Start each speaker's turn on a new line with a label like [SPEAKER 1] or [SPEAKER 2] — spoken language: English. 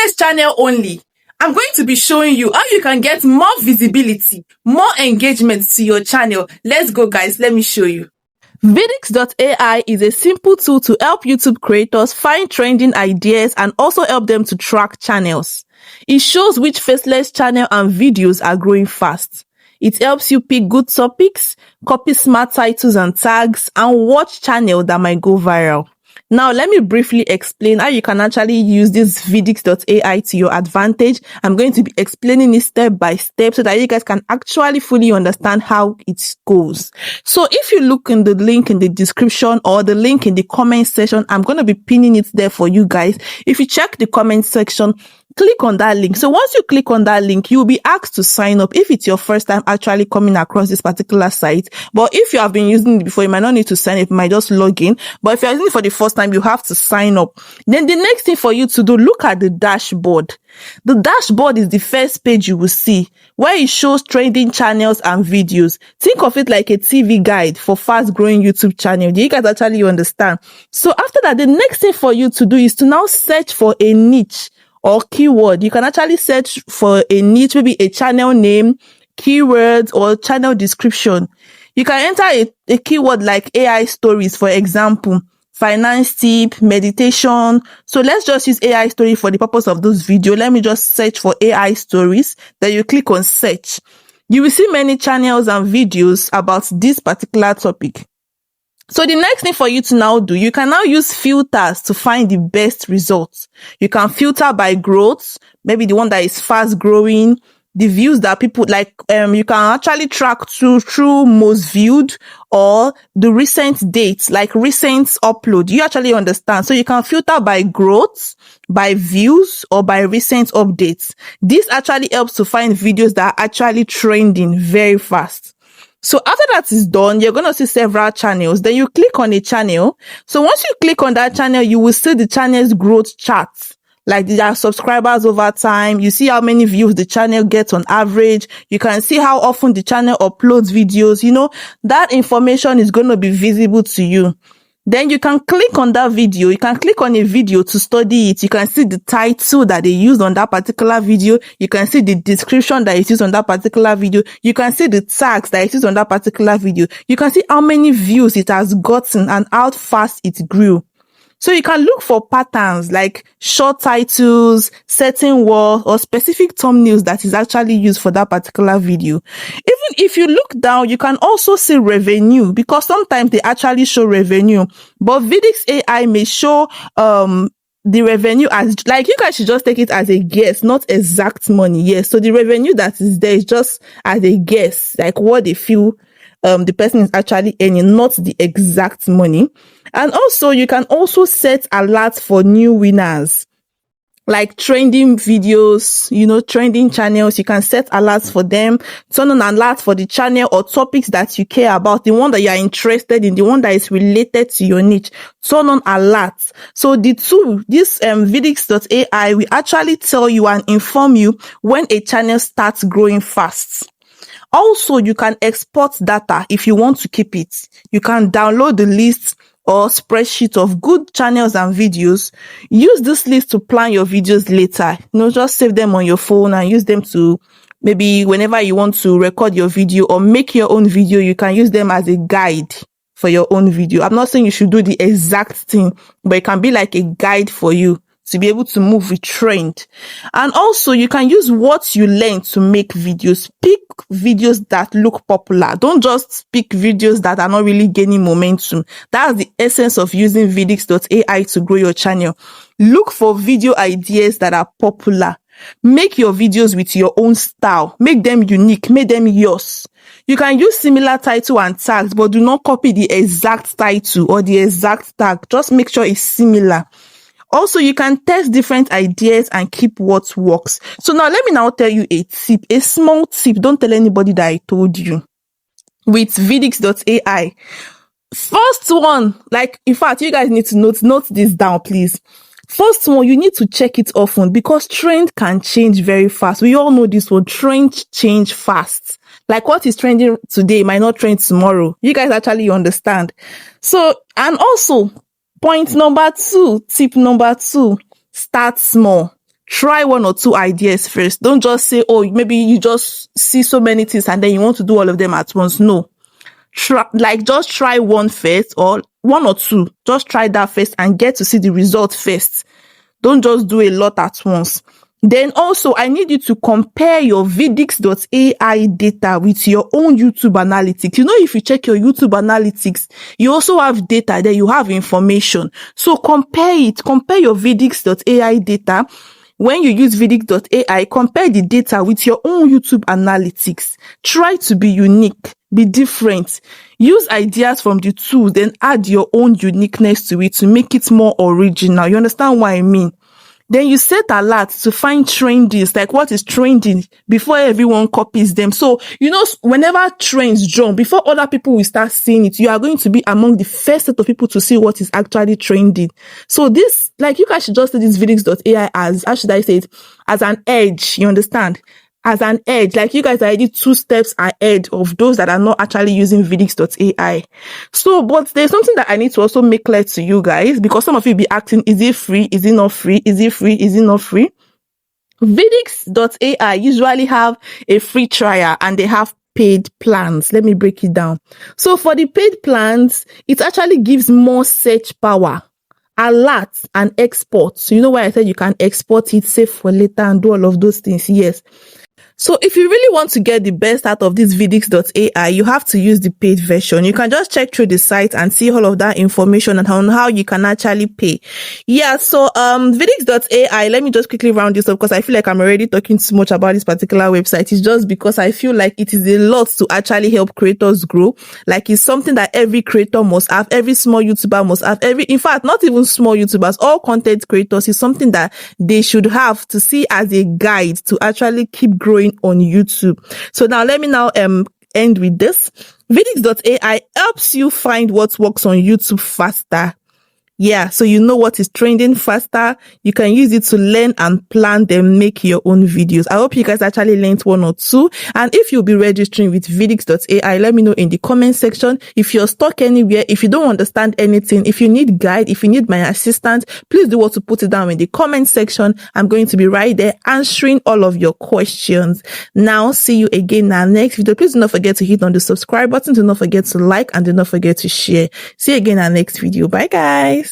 [SPEAKER 1] Faceless channel only. I'm going to be showing you how you can get more visibility, more engagement to your channel. Let's go, guys. Let me show you. Vidx.ai is a simple tool to help YouTube creators find trending ideas and also help them to track channels. It shows which faceless channel and videos are growing fast. It helps you pick good topics, copy smart titles and tags, and watch channels that might go viral. Now, let me briefly explain how you can actually use this Vidx.ai to your advantage. I'm going to be explaining it step by step so that you guys can actually fully understand how it goes. So if you look in the link in the description or the link in the comment section, I'm going to be pinning it there for you guys. If you check the comment section, click on that link. So once you click on that link, you'll be asked to sign up if it's your first time actually coming across this particular site. But if you have been using it before, you might not need to sign up, you might just log in. But if you're using it for the first time, you have to sign up. Then the next thing for you to do, look at the dashboard. The dashboard is the first page you will see where it shows trending channels and videos. Think of it like a TV guide for fast growing YouTube channel. Do you guys actually understand? So after that, the next thing for you to do is to now search for a niche or keyword. You can actually search for a niche, maybe a channel name, keywords, or channel description. You can enter a keyword like AI stories, for example, finance tip, meditation. So let's just use AI story for the purpose of this video. Let me just search for AI stories. Then you click on search. You will see many channels and videos about this particular topic. So the next thing for you to now do, you can now use filters to find the best results. You can filter by growth, maybe the one that is fast growing, the views that people like. You can actually track through most viewed or the recent dates, like recent upload. You actually understand. So you can filter by growth, by views, or by recent updates. This actually helps to find videos that are actually trending very fast. So after that is done, you're going to see several channels. Then you click on a channel. So once you click on that channel, you will see the channel's growth charts, like their subscribers over time. You see how many views the channel gets on average. You can see how often the channel uploads videos. You know, that information is going to be visible to you. Then you can click on that video. You can click on a video to study it. You can see the title that they used on that particular video. You can see the description that is used on that particular video. You can see the tags that is used on that particular video. You can see how many views it has gotten and how fast it grew. So you can look for patterns like short titles, certain words, or specific thumbnails that is actually used for that particular video. Even if you look down, you can also see revenue, because sometimes they actually show revenue. But Vidix.ai may show the revenue as, like, you guys should just take it as a guess, not exact money. Yes, so the revenue that is there is just as a guess, like what they feel the person is actually earning, not the exact money. And also, you can also set alerts for new winners, like trending videos, you know, trending channels. You can set alerts for them, turn on alerts for the channel or topics that you care about, the one that you are interested in, the one that is related to your niche. Turn on alerts. So the tool, this Vidx.ai, will actually tell you and inform you when a channel starts growing fast. Also, you can export data if you want to keep it. You can download the list or spreadsheet of good channels and videos. Use this list to plan your videos later. You know, just save them on your phone and use them to, maybe whenever you want to record your video or make your own video, you can use them as a guide for your own video. I'm not saying you should do the exact thing, but it can be like a guide for you to be able to move with trend. And also, you can use what you learn to make videos. Pick videos that look popular. Don't just pick videos that are not really gaining momentum. That's the essence of using Vidx.ai to grow your channel. Look for video ideas that are popular. Make your videos with your own style. Make them unique. Make them yours. You can use similar title and tags, but do not copy the exact title or the exact tag. Just make sure it's similar. Also, you can test different ideas and keep what works. So now let me now tell you a tip, a small tip. Don't tell anybody that I told you. With Vidx.ai. First one, like, in fact, you guys need to note this down, please. First one, you need to check it often, because trend can change very fast. We all know this one. Trend change fast. Like what is trending today might not trend tomorrow. You guys actually understand. So, and also, point number 2, tip number 2, start small. Try one or two ideas first. Don't just say, oh, maybe you just see so many things and then you want to do all of them at once. No. Just try one first, or one or two. Just try that first and get to see the result first. Don't just do a lot at once. Then also, I need you to compare your Vidix.ai data with your own YouTube analytics. You know, if you check your YouTube analytics, you also have data there, you have information. So compare it. Compare your Vidix.ai data. When you use Vidix.ai, compare the data with your own YouTube analytics. Try to be unique, be different. Use ideas from the tools, then add your own uniqueness to it to make it more original. You understand what I mean? Then you set alerts to find trendings, like what is trending before everyone copies them. So, you know, whenever trends jump, before other people will start seeing it, you are going to be among the first set of people to see what is actually trending. So this, like, you guys should just say this Vidix.ai as, how should I say it, as an edge, you understand? As an edge, like you guys are already 2 steps ahead of those that are not actually using Vidix.ai. So, but there's something that I need to also make clear to you guys, because some of you be asking, is it free? Is it not free? Is it free? Is it not free? Vidix.ai usually have a free trial and they have paid plans. Let me break it down. So for the paid plans, it actually gives more search power, alerts, and exports. So you know why I said you can export it, save for later, and do all of those things? Yes. So if you really want to get the best out of this Vidix.ai, you have to use the paid version. You can just check through the site and see all of that information and on how you can actually pay. Yeah, so Vidix.ai, let me just quickly round this up because I feel like I'm already talking too much about this particular website. It's just because I feel like it is a lot to actually help creators grow. Like, it's something that every creator must have, every small YouTuber must have, in fact, not even small YouTubers, all content creators, is something that they should have to see as a guide to actually keep growing on YouTube. So now let me end with this. Vidix.ai helps you find what works on YouTube faster. Yeah, so you know what is trending faster. You can use it to learn and plan, then make your own videos. I hope you guys actually learned 1 or 2. And if you'll be registering with Vidix.ai, let me know in the comment section. If you're stuck anywhere, if you don't understand anything, if you need guide, if you need my assistance, please do what to put it down in the comment section. I'm going to be right there answering all of your questions. Now, see you again in our next video. Please do not forget to hit on the subscribe button. Do not forget to like, and do not forget to share. See you again in our next video. Bye, guys.